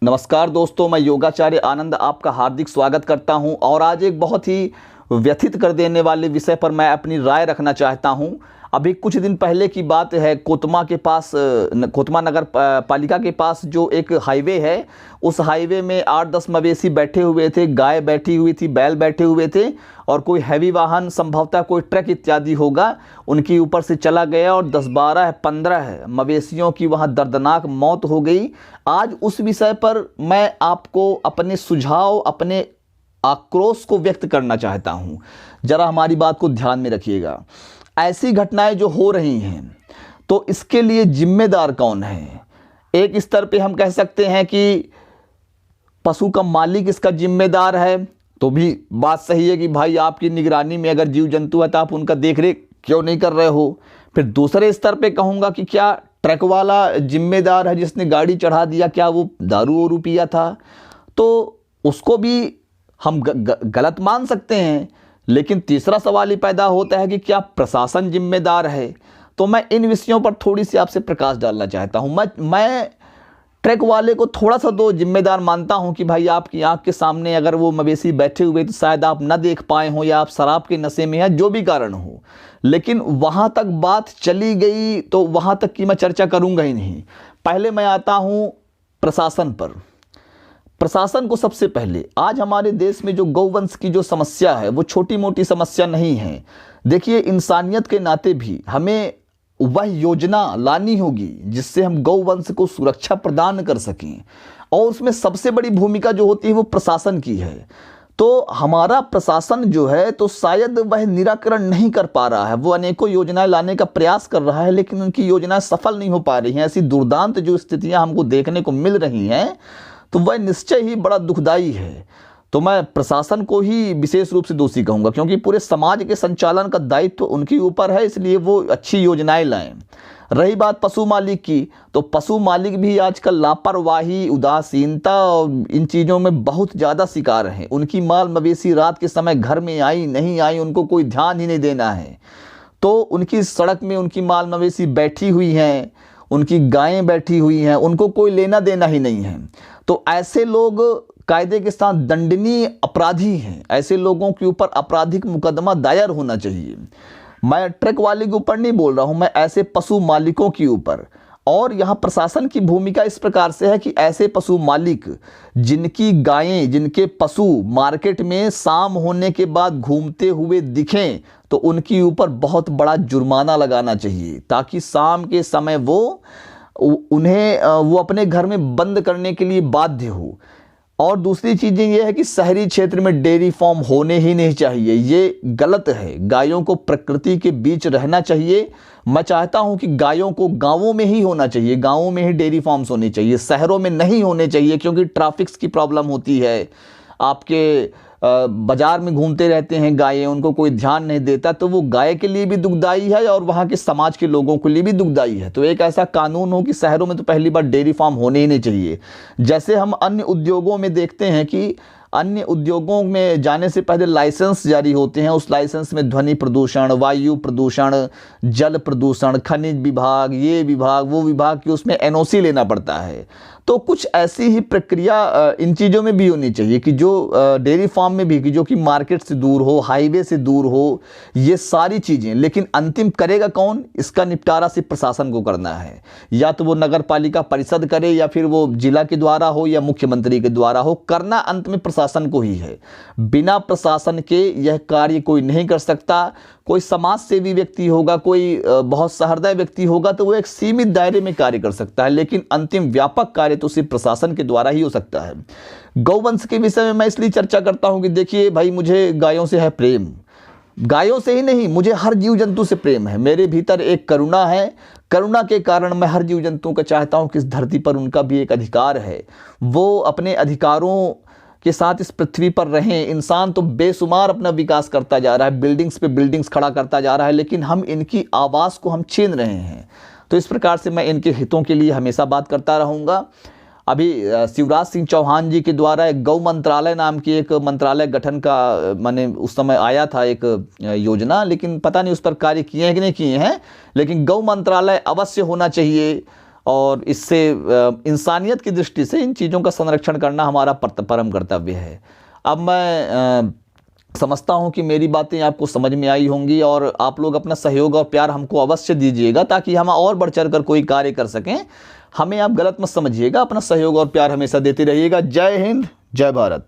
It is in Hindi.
नमस्कार दोस्तों, मैं योगाचार्य आनंद आपका हार्दिक स्वागत करता हूं और आज एक बहुत ही व्यथित कर देने वाले विषय पर मैं अपनी राय रखना चाहता हूं। अभी कुछ दिन पहले की बात है, कोतमा के पास कोतमा नगर पालिका के पास जो एक हाईवे है, उस हाईवे में 8-10 मवेशी बैठे हुए थे, गाय बैठी हुई थी, बैल बैठे हुए थे और कोई हैवी वाहन, संभवतः कोई ट्रक इत्यादि होगा, उनके ऊपर से चला गया और 10-12-15 मवेशियों की वहाँ दर्दनाक मौत हो गई। आज उस विषय पर मैं आपको अपने सुझाव, अपने आक्रोश को व्यक्त करना चाहता हूँ। जरा हमारी बात को ध्यान में रखिएगा। ऐसी घटनाएं जो हो रही हैं, तो इसके लिए जिम्मेदार कौन है? एक स्तर पे हम कह सकते हैं कि पशु का मालिक इसका जिम्मेदार है, तो भी बात सही है कि भाई आपकी निगरानी में अगर जीव जंतु है तो आप उनका देखरेख क्यों नहीं कर रहे हो। फिर दूसरे स्तर पे कहूँगा कि क्या ट्रक वाला जिम्मेदार है जिसने गाड़ी चढ़ा दिया? क्या वो दारू वारू पिया था? तो उसको भी हम गलत मान सकते हैं। लेकिन तीसरा सवाल ही पैदा होता है कि क्या प्रशासन जिम्मेदार है? तो मैं इन विषयों पर थोड़ी सी आपसे प्रकाश डालना चाहता हूं। मैं ट्रक वाले को थोड़ा सा तो जिम्मेदार मानता हूं कि भाई आपकी आंख के सामने अगर वो मवेशी बैठे हुए तो शायद आप न देख पाए हो या आप शराब के नशे में हैं, जो भी कारण हो, लेकिन वहां तक बात चली गई तो वहां तक की मैं चर्चा करूंगा ही नहीं। पहले मैं आता हूं प्रशासन पर। प्रशासन को सबसे पहले, आज हमारे देश में जो गौवंश की जो समस्या है वो छोटी मोटी समस्या नहीं है। देखिए, इंसानियत के नाते भी हमें वह योजना लानी होगी जिससे हम गौवंश को सुरक्षा प्रदान कर सकें, और उसमें सबसे बड़ी भूमिका जो होती है वो प्रशासन की है। तो हमारा प्रशासन जो है तो शायद वह निराकरण नहीं कर पा रहा है। वो अनेकों योजनाएं लाने का प्रयास कर रहा है, लेकिन उनकी योजनाएं सफल नहीं हो पा रही हैं। ऐसी दुर्दांत जो स्थितियां हमको देखने को मिल रही हैं, तो वह निश्चय ही बड़ा दुखदाई है। तो मैं प्रशासन को ही विशेष रूप से दोषी कहूँगा, क्योंकि पूरे समाज के संचालन का दायित्व तो उनके ऊपर है, इसलिए वो अच्छी योजनाएं लाएं। रही बात पशु मालिक की, तो पशु मालिक भी आजकल लापरवाही, उदासीनता और इन चीज़ों में बहुत ज़्यादा शिकार हैं। उनकी माल मवेशी रात के समय घर में आई नहीं आई, उनको कोई ध्यान ही नहीं देना है। तो उनकी सड़क में उनकी माल मवेशी बैठी हुई हैं, उनकी गायें बैठी हुई हैं, उनको कोई लेना देना ही नहीं है। तो ऐसे लोग कायदे के साथ दंडनीय अपराधी हैं। ऐसे लोगों के ऊपर आपराधिक मुकदमा दायर होना चाहिए। मैं ट्रक वाले के ऊपर नहीं बोल रहा हूं, मैं ऐसे पशु मालिकों के ऊपर। और यहाँ प्रशासन की भूमिका इस प्रकार से है कि ऐसे पशु मालिक जिनकी गायें, जिनके पशु मार्केट में शाम होने के बाद घूमते हुए दिखें, तो उनके ऊपर बहुत बड़ा जुर्माना लगाना चाहिए, ताकि शाम के समय वो अपने घर में बंद करने के लिए बाध्य हो। और दूसरी चीज़ें ये है कि शहरी क्षेत्र में डेयरी फार्म होने ही नहीं चाहिए, ये गलत है। गायों को प्रकृति के बीच रहना चाहिए। मैं चाहता हूं कि गायों को गांवों में ही होना चाहिए, गांवों में ही डेयरी फार्म्स होने चाहिए, शहरों में नहीं होने चाहिए, क्योंकि ट्रैफिक की प्रॉब्लम होती है। आपके बाजार में घूमते रहते हैं गायें, उनको कोई ध्यान नहीं देता, तो वो गाय के लिए भी दुखदाई है और वहाँ के समाज के लोगों के लिए भी दुखदाई है। तो एक ऐसा कानून हो कि शहरों में तो पहली बार डेयरी फार्म होने ही नहीं चाहिए। जैसे हम अन्य उद्योगों में देखते हैं कि अन्य उद्योगों में जाने से पहले लाइसेंस जारी होते हैं, उस लाइसेंस में ध्वनि प्रदूषण, वायु प्रदूषण, जल प्रदूषण, खनिज विभाग, ये विभाग, वो विभाग की उसमें एनओसी लेना पड़ता है। तो कुछ ऐसी ही प्रक्रिया इन चीज़ों में भी होनी चाहिए कि जो डेयरी फार्म में भी, कि जो कि मार्केट से दूर हो, हाईवे से दूर हो, ये सारी चीज़ें। लेकिन अंतिम करेगा कौन? इसका निपटारा सिर्फ प्रशासन को करना है। या तो वो नगर पालिका परिषद करे, या फिर वो जिला के द्वारा हो, या मुख्यमंत्री के द्वारा हो। करना अंत में प्रशासन को ही है। बिना प्रशासन के यह कार्य कोई नहीं कर सकता। कोई समाज सेवी व्यक्ति होगा, कोई बहुत सहृदय व्यक्ति होगा, तो वो एक सीमित दायरे में कार्य कर सकता है, लेकिन अंतिम व्यापक कार्य तो सिर्फ प्रशासन के द्वारा ही हो सकता है। गौवंश के विषय में मैं इसलिए चर्चा करता हूं कि देखिए भाई, मुझे गायों से है प्रेम। गायों से ही नहीं, मुझे हर जीव जंतु से प्रेम है। मेरे भीतर एक करुणा है। करुणा के कारण मैं हर जीव जंतु को चाहता हूं कि इस धरती पर उनका भी एक अधिकार है, वो अपने अधिकारों के साथ इस पृथ्वी पर रहें। इंसान तो बेशुमार अपना विकास करता जा रहा है, बिल्डिंग्स पे बिल्डिंग्स खड़ा करता जा रहा है, लेकिन हम इनकी आवाज़ को हम छीन रहे हैं। तो इस प्रकार से मैं इनके हितों के लिए हमेशा बात करता रहूँगा। अभी शिवराज सिंह चौहान जी के द्वारा एक गौ मंत्रालय नाम की एक मंत्रालय गठन का माने उस समय आया था एक योजना, लेकिन पता नहीं उस पर कार्य किए हैं कि नहीं किए हैं। लेकिन गौ मंत्रालय अवश्य होना चाहिए और इससे इंसानियत की दृष्टि से इन चीज़ों का संरक्षण करना हमारा परम कर्तव्य है। अब मैं समझता हूं कि मेरी बातें आपको समझ में आई होंगी और आप लोग अपना सहयोग और प्यार हमको अवश्य दीजिएगा ताकि हम और बढ़ चढ़ कर कोई कार्य कर सकें। हमें आप गलत मत समझिएगा, अपना सहयोग और प्यार हमेशा देते रहिएगा। जय हिंद, जय भारत।